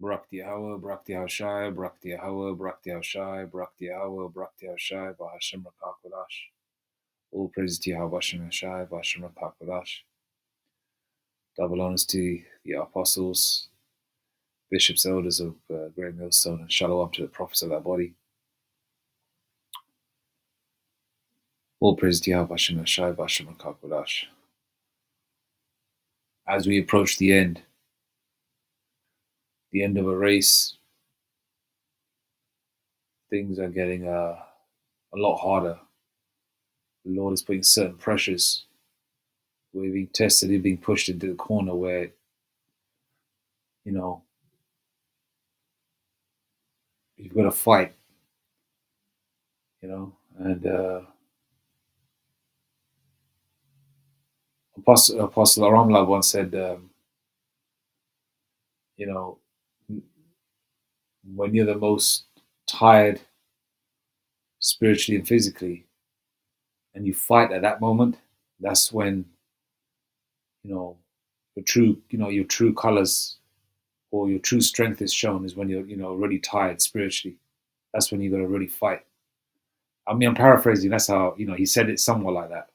Brakti Hawa, Brakti Hashai, Brakti Hawa, Brakti Hashai, Brakti Hawa, Brakti Hashai, Bahashim Rakakwadash. All praise to Yahweh Hashem Hashai, Bahashim Rakakwadash. Double honors to the apostles, bishops, elders of Great Millstone, and shalom to the prophets of that body. All praise to Yahweh Hashem Hashai, Bahashim Rakakwadash. As we approach the end of a race, things are getting a lot harder. The Lord is putting certain pressures. We're being tested, we're being pushed into the corner where, you've got to fight, and Apostle Aramla once said, when you're the most tired spiritually and physically, and you fight at that moment, that's when, your true colors or your true strength is shown, is when you're really tired spiritually. That's when you got to really fight. I mean, I'm paraphrasing. That's how, he said it somewhat like that.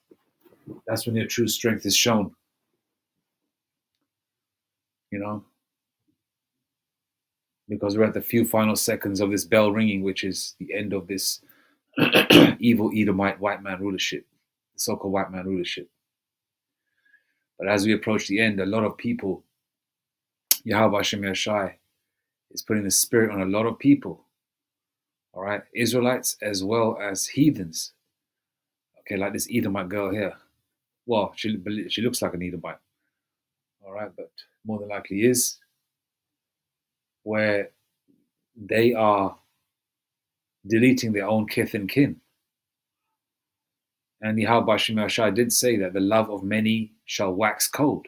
That's when your true strength is shown. Because we're at the few final seconds of this bell ringing, which is the end of this evil Edomite white man rulership, the so-called white man rulership. But as we approach the end, a lot of people, Yahweh Hashem Yashai, is putting the spirit on a lot of people. All right, Israelites as well as heathens. Okay, like this Edomite girl here. Well, she looks like an Edomite. All right, but more than likely is, where they are deleting their own kith and kin. And Yahweh Hashem Yashai did say that the love of many shall wax cold.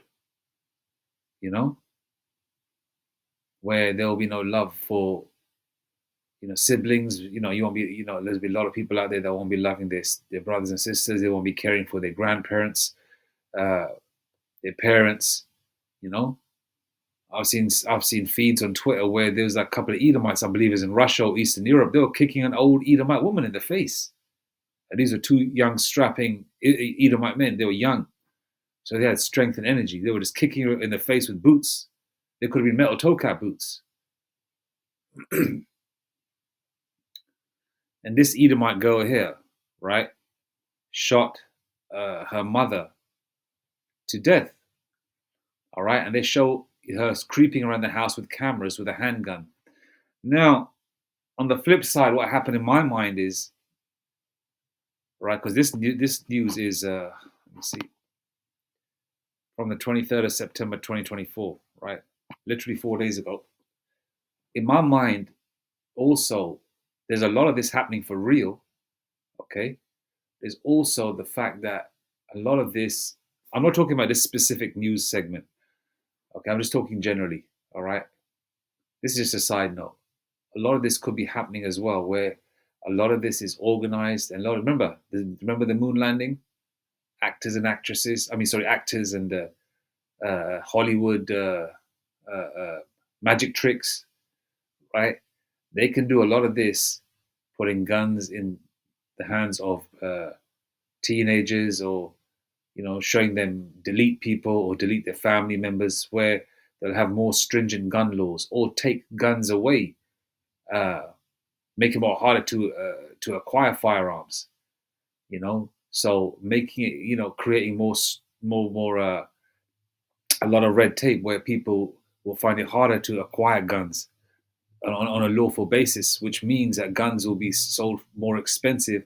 Where there will be no love for, siblings. You won't be, there's be a lot of people out there that won't be loving their brothers and sisters. They won't be caring for their grandparents, their parents. I've seen feeds on Twitter where there was a couple of Edomites, I believe, in Russia or Eastern Europe. They were kicking an old Edomite woman in the face. And these were two young, strapping Edomite men. They were young, so they had strength and energy. They were just kicking her in the face with boots. They could have been metal toe cap boots. And this Edomite girl here, right, shot her mother to death. All right, and they show her creeping around the house with cameras with a handgun. Now, on the flip side, what happened in my mind is, right, because this news is, let me see, from the 23rd of September 2024, right, literally 4 days ago. In my mind, also, there's a lot of this happening for real, okay? There's also the fact that a lot of this, I'm not talking about this specific news segment, okay? I'm just talking generally, all right? This is just a side note. A lot of this could be happening as well, where a lot of this is organized. And remember the moon landing? Actors and Hollywood magic tricks, right? They can do a lot of this, putting guns in the hands of teenagers, or showing them delete people or delete their family members, where they'll have more stringent gun laws, or take guns away, make it more harder to acquire firearms. So making it, creating more a lot of red tape, where people will find it harder to acquire guns on a lawful basis, which means that guns will be sold more expensive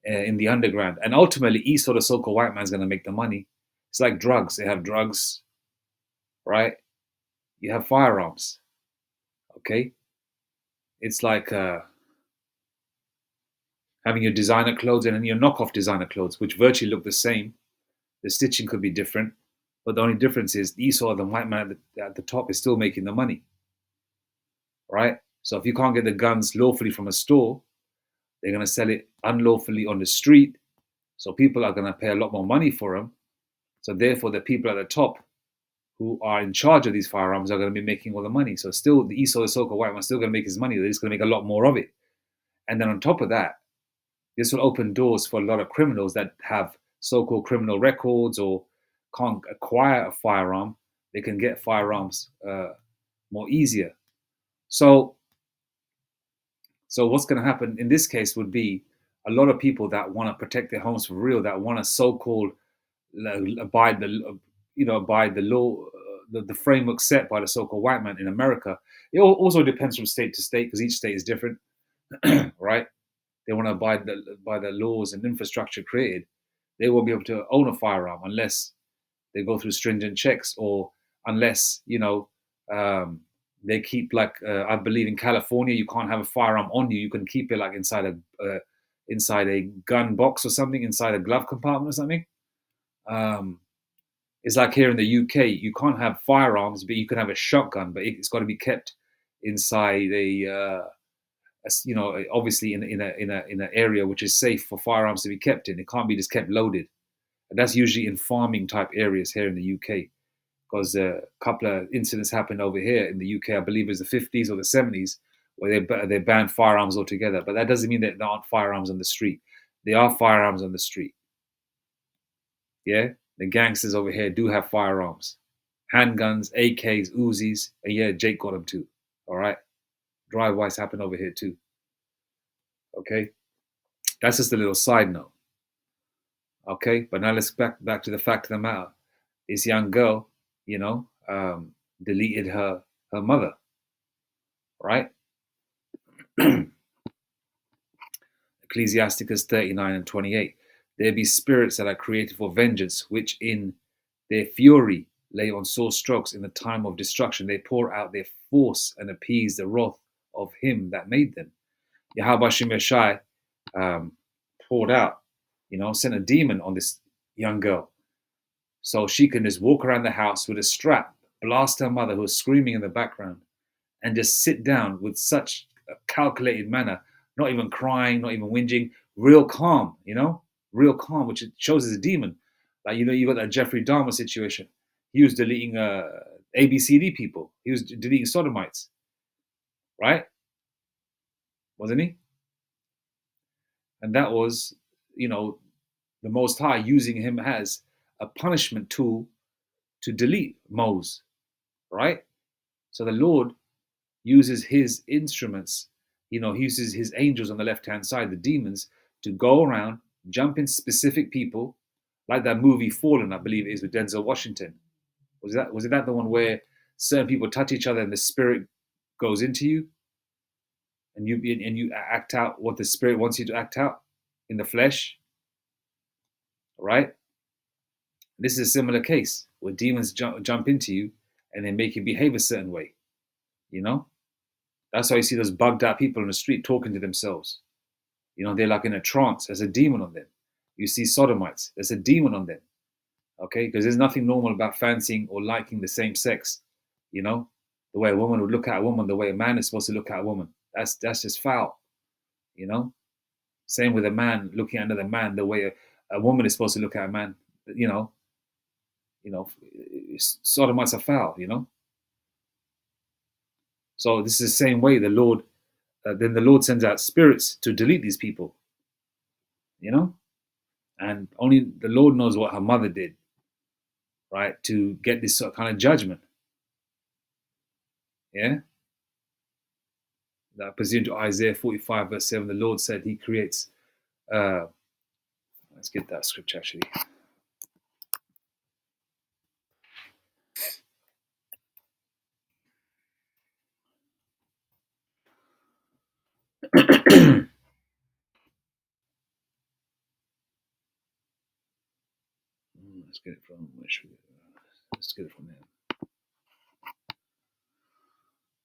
in the underground. And ultimately, Esau, the so-called white man, is going to make the money. It's like drugs. They have drugs, right? You have firearms, okay? It's like having your designer clothes and then your knockoff designer clothes, which virtually look the same. The stitching could be different, but the only difference is Esau, the white man at the top, is still making the money, right? So if you can't get the guns lawfully from a store, they're going to sell it unlawfully on the street. So people are going to pay a lot more money for them. So therefore, the people at the top who are in charge of these firearms are going to be making all the money. So still, the Esau, the so-called white man, still going to make his money. They're just going to make a lot more of it. And then on top of that, this will open doors for a lot of criminals that have so-called criminal records or can't acquire a firearm. They can get firearms more easier. So what's going to happen in this case would be a lot of people that want to protect their homes for real, that want to so-called abide the law, the framework set by the so-called white man in America. It also depends from state to state because each state is different, right? They want to abide by the laws and infrastructure created. They won't be able to own a firearm unless they go through stringent checks, or unless they keep I believe in California you can't have a firearm on you. You can keep it like inside a gun box or something, inside a glove compartment or something. It's like here in the UK, you can't have firearms, but you can have a shotgun, but it's got to be kept inside obviously in an area which is safe for firearms to be kept in. It can't be just kept loaded. And that's usually in farming type areas here in the UK, because a couple of incidents happened over here in the UK. I believe it was the 50s or the 70s where they banned firearms altogether. But that doesn't mean that there aren't firearms on the street. There are firearms on the street. Yeah, the gangsters over here do have firearms, handguns, AKs, Uzis, and yeah, Jake got them too. All right, drive-bys happen over here too. Okay, that's just a little side note. Okay, but now let's back to the fact of the matter. This young girl, deleted her mother, right? Ecclesiasticus 39 and 28. There be spirits that are created for vengeance, which in their fury lay on sore strokes. In the time of destruction, they pour out their force and appease the wrath of him that made them. Yahweh Shemeshai poured out, sent a demon on this young girl, so she can just walk around the house with a strap, blast her mother who was screaming in the background, and just sit down with such a calculated manner, not even crying, not even whinging, real calm, real calm, which it shows as a demon. Like, you got that Jeffrey Dahmer situation. He was deleting ABCD people. He was deleting sodomites, right? Wasn't he? And that was, the Most High using him as a punishment tool to delete Moses, right? So the Lord uses his instruments, he uses his angels on the left-hand side, the demons, to go around, jump in specific people, like that movie Fallen, I believe it is, with Denzel Washington. Was it that the one where certain people touch each other and the spirit goes into you, and you act out what the spirit wants you to act out in the flesh, right? This is a similar case where demons jump into you and they make you behave a certain way, That's why you see those bugged out people on the street talking to themselves. They're like in a trance. There's a demon on them. You see sodomites. There's a demon on them. Okay, because there's nothing normal about fancying or liking the same sex. The way a woman would look at a woman, the way a man is supposed to look at a woman. That's just foul. Same with a man looking at another man, the way a woman is supposed to look at a man. Sodomites are foul. So this is the same way the Lord. Then the Lord sends out spirits to delete these people. And only the Lord knows what her mother did, right, to get this kind of judgment. Yeah? That pursuant to Isaiah 45 verse 7, the Lord said he creates, let's get that scripture actually. Let's get it from, let's get it from there.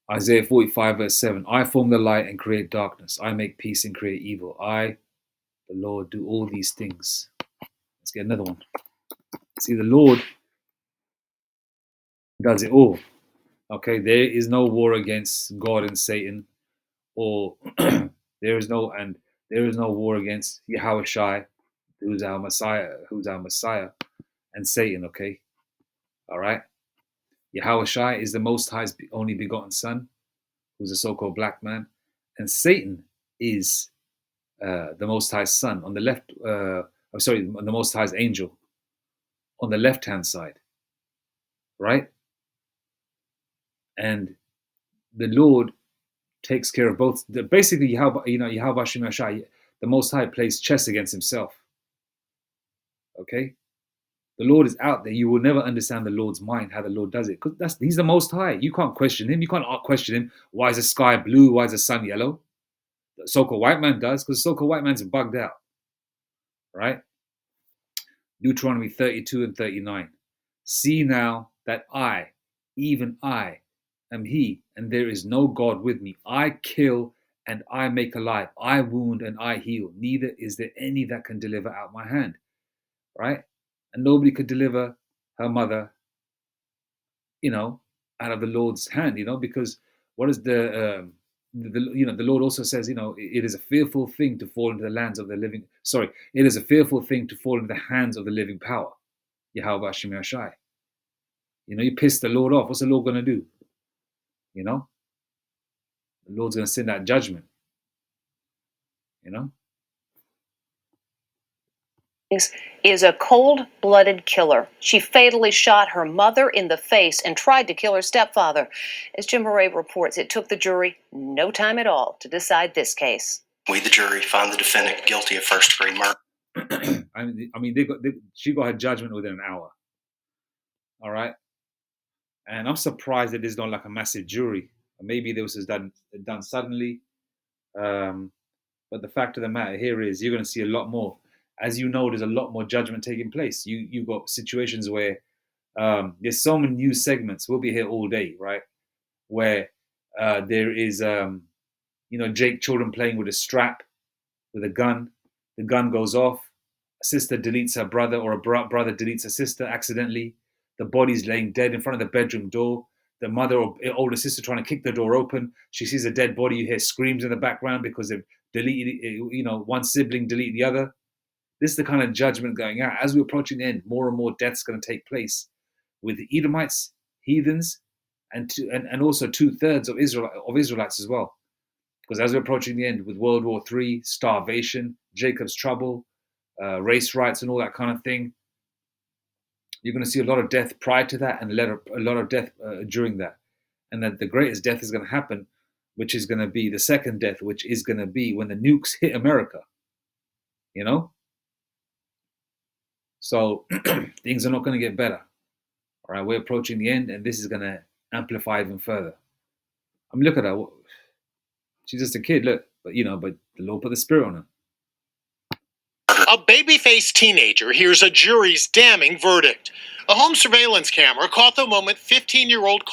Isaiah 45 verse 7, I form the light and create darkness. I make peace and create evil. I, the Lord, do all these things. Let's get another one. See, the Lord does it all. Okay, there is no war against God and Satan, or there is no war against Yahweh Shai, who's our Messiah, and Satan. Okay, all right. Yahushua is the Most High's only begotten Son, who's a so-called black man, and Satan is the Most High's son on the left. I'm sorry, the Most High's angel on the left-hand side, right? And the Lord takes care of both. Basically, Yahweh Hashem Yashai, the Most High plays chess against himself. Okay, the Lord is out there. You will never understand the Lord's mind, how the Lord does it, because he's the Most High. You can't question him. You can't question him. Why is the sky blue? Why is the sun yellow? The so-called white man does, because the so-called white man's bugged out, right? Deuteronomy 32 and 39. See now that I, even I, am he, and there is no God with me. I kill and I make alive. I wound and I heal. Neither is there any that can deliver out my hand. Right? And nobody could deliver her mother, out of the Lord's hand, because what is the Lord also says, it is a fearful thing to fall into the lands of the living. Sorry, it is a fearful thing to fall into the hands of the living power. Yahweh Hashem Yashai. You piss the Lord off. What's the Lord going to do? The Lord's going to send out judgment. Is a cold-blooded killer. She fatally shot her mother in the face and tried to kill her stepfather. As Jim Murray reports, it took the jury no time at all to decide this case. We, the jury, find the defendant guilty of first-degree murder. She got her judgment within an hour. All right, and I'm surprised that there's not like a massive jury. Maybe this was done suddenly. But the fact of the matter here is, you're going to see a lot more. As you know, there's a lot more judgment taking place. You've got situations where there's so many news segments. We'll be here all day, right? Where there is, Jake children playing with a strap, with a gun. The gun goes off. A sister deletes her brother, or a brother deletes a sister accidentally. The body's laying dead in front of the bedroom door. The mother or older sister trying to kick the door open. She sees a dead body. You hear screams in the background because they've deleted, one sibling deleted the other. This is the kind of judgment going out. As we're approaching the end, more and more deaths going to take place with the Edomites, heathens, and also 2/3 of Israelites as well. Because as we're approaching the end with World War III, starvation, Jacob's trouble, race riots, and all that kind of thing, you're going to see a lot of death prior to that and a lot of death during that. And that the greatest death is going to happen, which is going to be the second death, which is going to be when the nukes hit America. So things are not going to get better. All right, we're approaching the end, and this is going to amplify even further. I mean, look at her. She's just a kid, look. But the Lord put the Spirit on her. A baby-faced teenager hears a jury's damning verdict. A home surveillance camera caught the moment 15-year-old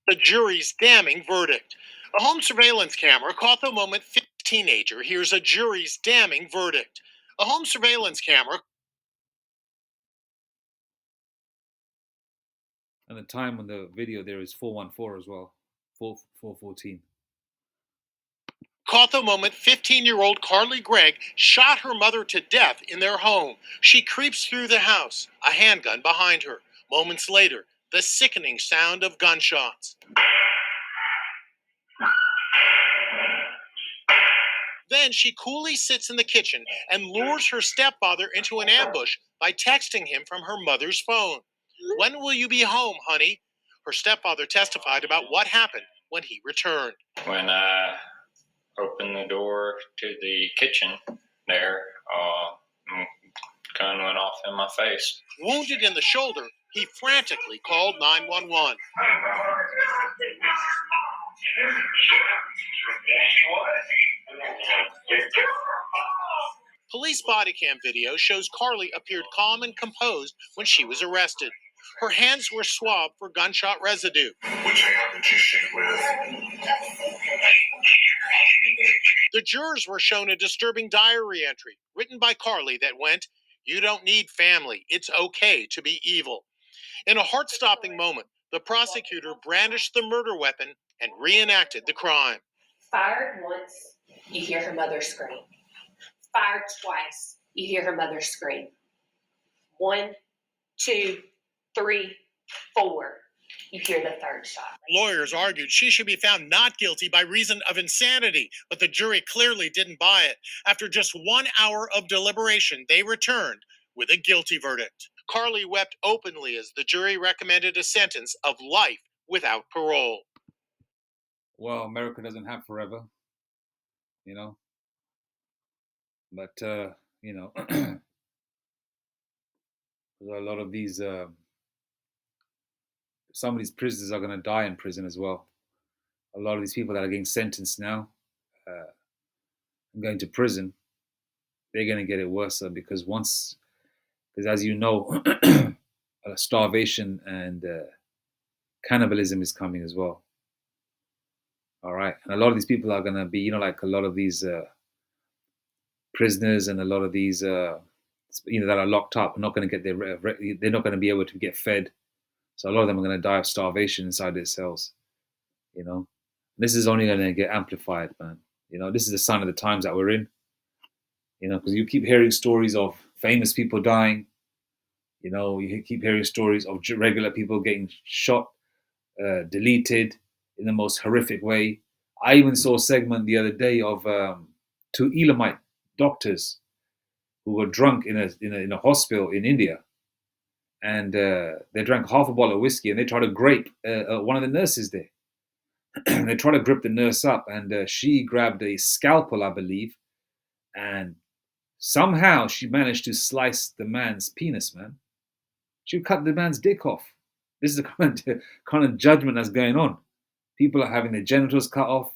the jury's damning verdict. A home surveillance camera caught the moment teenager hears a jury's damning verdict. A home surveillance camera. And the time on the video there is 4:14 as well. 4:14. Caught the moment 15-year-old Carly Gregg shot her mother to death in their home. She creeps through the house, a handgun behind her. Moments later, the sickening sound of gunshots. Then she coolly sits in the kitchen and lures her stepfather into an ambush by texting him from her mother's phone. When will you be home, honey? Her stepfather testified about what happened when he returned. When I opened the door to the kitchen there, gun went off in my face. Wounded in the shoulder, he frantically called 911. Police body cam video shows Carly appeared calm and composed when she was arrested. Her hands were swabbed for gunshot residue. Which hand did you shoot with? The jurors were shown a disturbing diary entry written by Carly that went, "You don't need family. It's okay to be evil." In a heart-stopping moment, the prosecutor brandished the murder weapon and reenacted the crime. Fired once, you hear her mother scream. Fired twice, you hear her mother scream. 1, 2, 3, 4. You hear the third shot. Lawyers argued she should be found not guilty by reason of insanity, but the jury clearly didn't buy it. After just 1 hour of deliberation, they returned with a guilty verdict. Carly wept openly as the jury recommended a sentence of life without parole. Well, America doesn't have forever, you know. But you know, a lot of these, some of these prisoners are going to die in prison as well. A lot of these people that are getting sentenced now, and going to prison, they're going to get it worse because as you know, starvation and cannibalism is coming as well. All right, and a lot of these people are going to be, like a lot of these prisoners and a lot of these, that are locked up, are not going to get they're not going to be able to get fed. So a lot of them are going to die of starvation inside their cells. This is only going to get amplified, man. This is a sign of the times that we're in. Because you keep hearing stories of famous people dying. You keep hearing stories of regular people getting shot, deleted in the most horrific way. I even saw a segment the other day of two Elamite doctors who were drunk in a hospital in India, and they drank half a bottle of whiskey, and they tried to grape one of the nurses there. They tried to grip the nurse up, and she grabbed a scalpel, I believe, and somehow she managed to slice the man's penis, man. She cut the man's dick off. This is the kind of judgment that's going on. People are having their genitals cut off.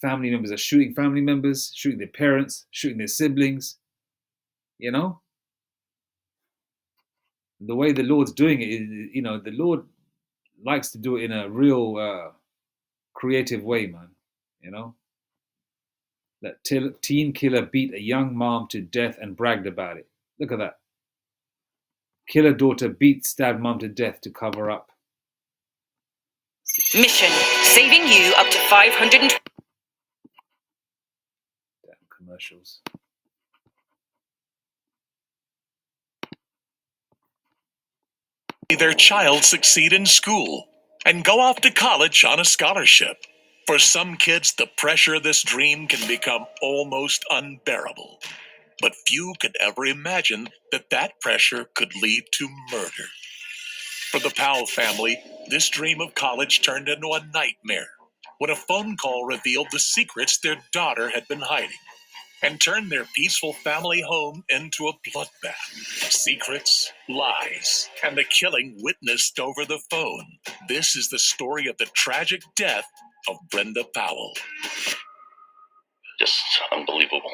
Family members are shooting family members, shooting their parents, shooting their siblings. The way the Lord's doing it is, the Lord likes to do it in a real creative way, man. That teen killer beat a young mom to death and bragged about it. Look at that. Killer daughter stabbed mom to death to cover up. Mission, saving you up to 500. Damn commercials. Their child succeed in school and go off to college on a scholarship. For some kids, the pressure of this dream can become almost unbearable. But few could ever imagine that pressure could lead to murder. For the Powell family, this dream of college turned into a nightmare when a phone call revealed the secrets their daughter had been hiding and turned their peaceful family home into a bloodbath. Secrets, lies, and the killing witnessed over the phone. This is the story of the tragic death of Brenda Powell. Just unbelievable.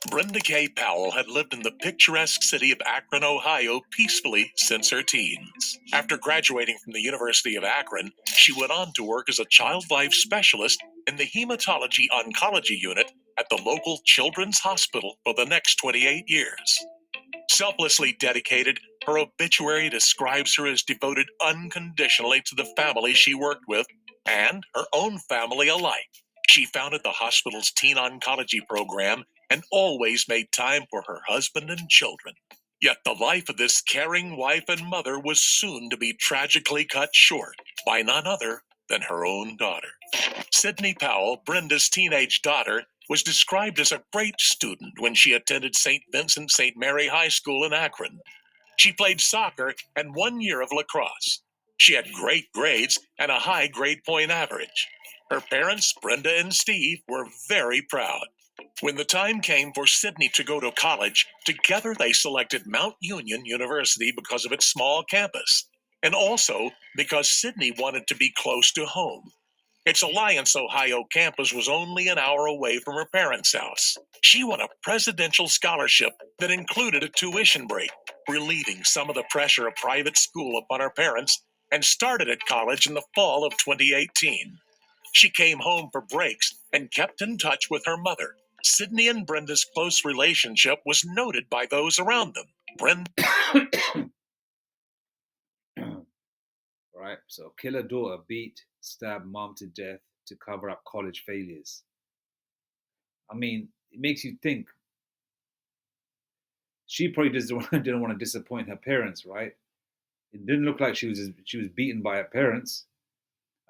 Brenda K. Powell had lived in the picturesque city of Akron, Ohio, peacefully since her teens. After graduating from the University of Akron, she went on to work as a child life specialist in the hematology-oncology unit at the local children's hospital for the next 28 years. Selflessly dedicated, her obituary describes her as devoted unconditionally to the family she worked with and her own family alike. She founded the hospital's teen oncology program and always made time for her husband and children. Yet the life of this caring wife and mother was soon to be tragically cut short by none other than her own daughter. Sydney Powell, Brenda's teenage daughter, was described as a great student when she attended St. Vincent St. Mary High School in Akron. She played soccer and 1 year of lacrosse. She had great grades and a high grade point average. Her parents, Brenda and Steve, were very proud. When the time came for Sydney to go to college, together they selected Mount Union University because of its small campus, and also because Sydney wanted to be close to home. Its Alliance, Ohio campus was only an hour away from her parents' house. She won a presidential scholarship that included a tuition break, relieving some of the pressure of private school upon her parents, and started at college in the fall of 2018. She came home for breaks and kept in touch with her mother. Sydney and Brenda's close relationship was noted by those around them. Right, so killer daughter stabbed mom to death to cover up college failures. I mean, it makes you think. She probably didn't want to disappoint her parents, right? It didn't look like she was beaten by her parents.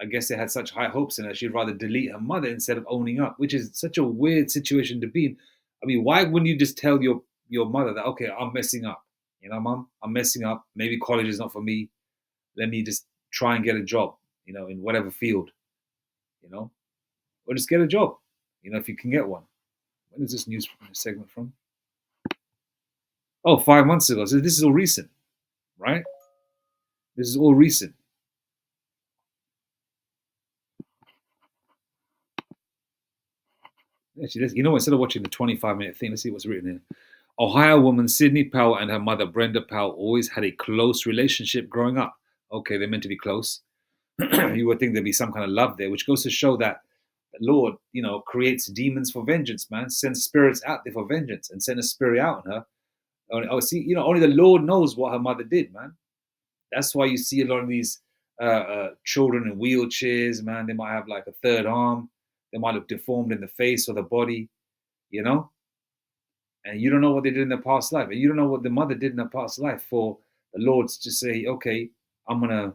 I guess they had such high hopes in her, she'd rather delete her mother instead of owning up, which is such a weird situation to be in. I mean, why wouldn't you just tell your mother that, okay, I'm messing up, mom, I'm messing up. Maybe college is not for me. Let me just try and get a job, in whatever field, or just get a job, if you can get one. When is this news segment from? Oh, 5 months ago. So this is all recent, right? This is all recent. Actually, instead of watching the 25-minute thing, let's see what's written here. Ohio woman Sydney Powell and her mother Brenda Powell always had a close relationship growing up. Okay, they're meant to be close. You would think there'd be some kind of love there, which goes to show that the Lord, creates demons for vengeance, man. Sends spirits out there for vengeance and send a spirit out on her. Only the Lord knows what her mother did, man. That's why you see a lot of these children in wheelchairs, man. They might have like a third arm. They might look deformed in the face or the body, and you don't know what they did in their past life. And you don't know what the mother did in her past life for the Lord to say, okay, I'm going to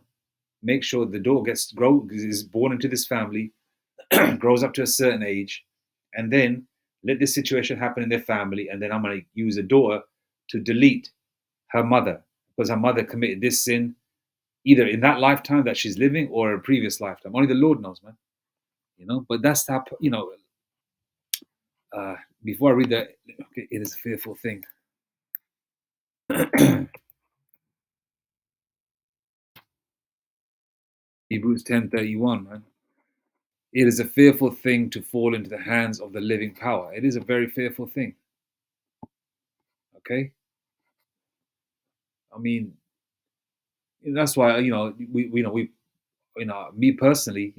make sure the daughter is born into this family, grows up to a certain age, and then let this situation happen in their family. And then I'm going to use a daughter to delete her mother because her mother committed this sin either in that lifetime that she's living or a previous lifetime. Only the Lord knows, man. But that's how, before I read that, okay, it is a fearful thing. Hebrews 10:31, man. It is a fearful thing to fall into the hands of the living power. It is a very fearful thing. Okay? I mean, that's why, me personally,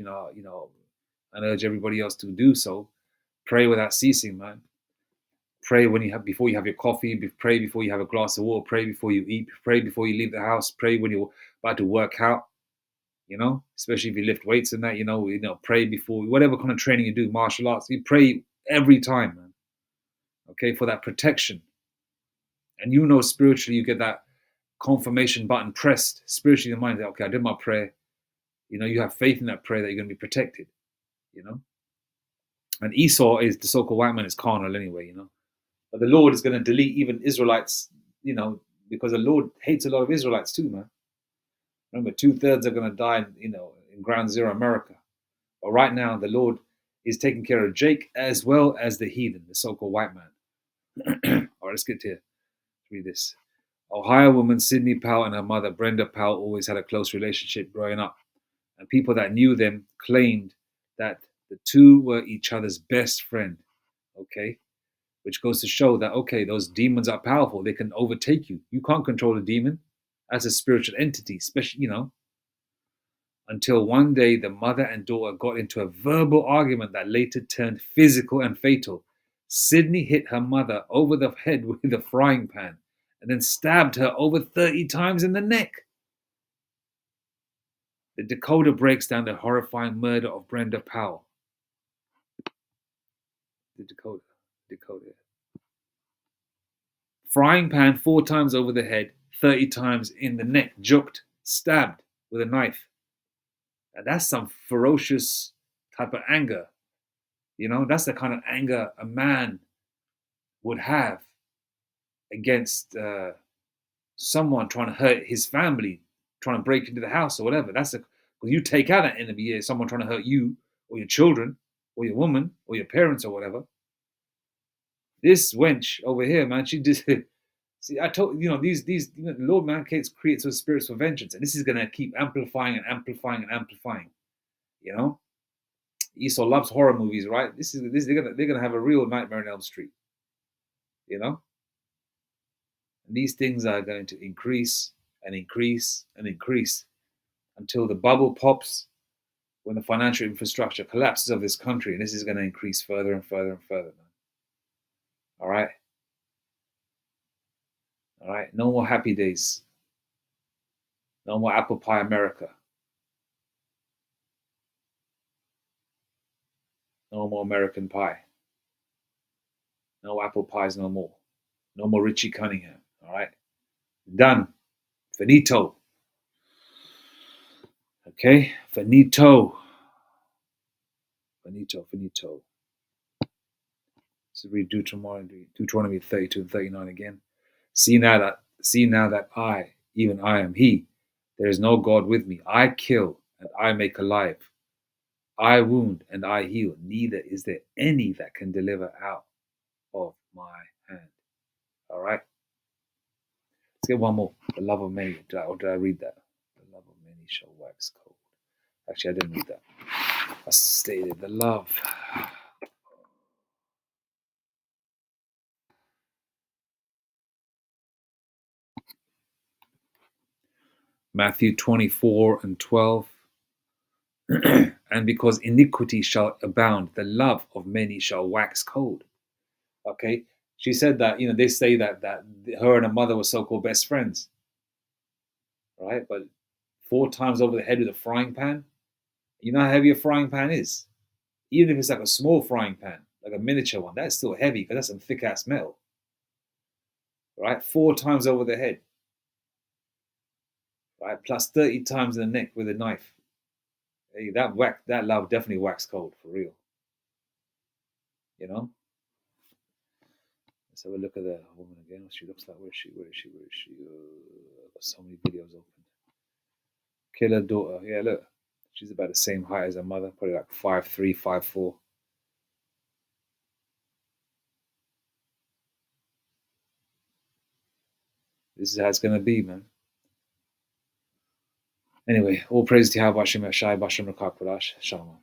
and urge everybody else to do so. Pray without ceasing, man. Pray before you have your coffee. Pray before you have a glass of water. Pray before you eat. Pray before you leave the house. Pray when you're about to work out. Especially if you lift weights and that. Pray before whatever kind of training you do, martial arts. You pray every time, man. Okay, for that protection. And spiritually, you get that confirmation button pressed spiritually in the mind that, okay, I did my prayer. You have faith in that prayer that you're going to be protected. And Esau is the so-called white man is carnal anyway. But the Lord is going to delete even Israelites, because the Lord hates a lot of Israelites too, man. Remember, 2/3 are going to die, in Ground Zero America. But right now, the Lord is taking care of Jake as well as the heathen, the so-called white man. All right, let's get to it. Read this. Ohio woman Sydney Powell and her mother Brenda Powell always had a close relationship growing up. And people that knew them claimed that the two were each other's best friend. Okay? Which goes to show that, okay, those demons are powerful. They can overtake you. You can't control a demon as a spiritual entity, especially, until one day the mother and daughter got into a verbal argument that later turned physical and fatal. Sydney hit her mother over the head with a frying pan and then stabbed her over 30 times in the neck. The decoder breaks down the horrifying murder of Brenda Powell. The decoder. Frying pan 4 times over the head, 30 times in the neck, juked, stabbed with a knife. Now that's some ferocious type of anger. That's the kind of anger a man would have against someone trying to hurt his family, trying to break into the house or whatever. Because you take out that enemy, someone trying to hurt you or your children or your woman or your parents or whatever. This wench over here, man, she just see. I told these the Lord man creates those spirits for vengeance, and this is gonna keep amplifying and amplifying and amplifying. Esau loves horror movies, right? They're gonna have a real Nightmare on Elm Street. And these things are going to increase and increase and increase until the bubble pops when the financial infrastructure collapses of this country, and this is going to increase further and further and further. All right. No more happy days. No more apple pie America. No more American pie. No apple pies no more. No more Richie Cunningham. All right. Done. Finito. Okay, finito. Finito. Let's read Deuteronomy 32 and 39 again. See now that I, even I am He. There is no God with me. I kill and I make alive. I wound and I heal. Neither is there any that can deliver out of my hand. All right. Let's get one more. The love of many. Or did I read that? The love of many shall wax cold. Actually, I didn't read that. I stated the love. Matthew 24 and 12. And because iniquity shall abound, the love of many shall wax cold. Okay, she said that, they say that her and her mother were so-called best friends, right? But 4 times over the head with a frying pan. You know how heavy a frying pan is? Even if it's like a small frying pan, like a miniature one, that's still heavy because that's some thick-ass metal, right? 4 times over the head, right? Plus 30 times in the neck with a knife. Hey, that love definitely waxed cold, for real. Let's have a look at the woman again. What she looks like. Where is she? I've got so many videos open. Killer daughter. Yeah, look. She's about the same height as her mother. Probably like 5'3", 5'4". This is how it's going to be, man. Anyway, all praise to Yahweh Hashem Yashai Bashem Rakak Shalom.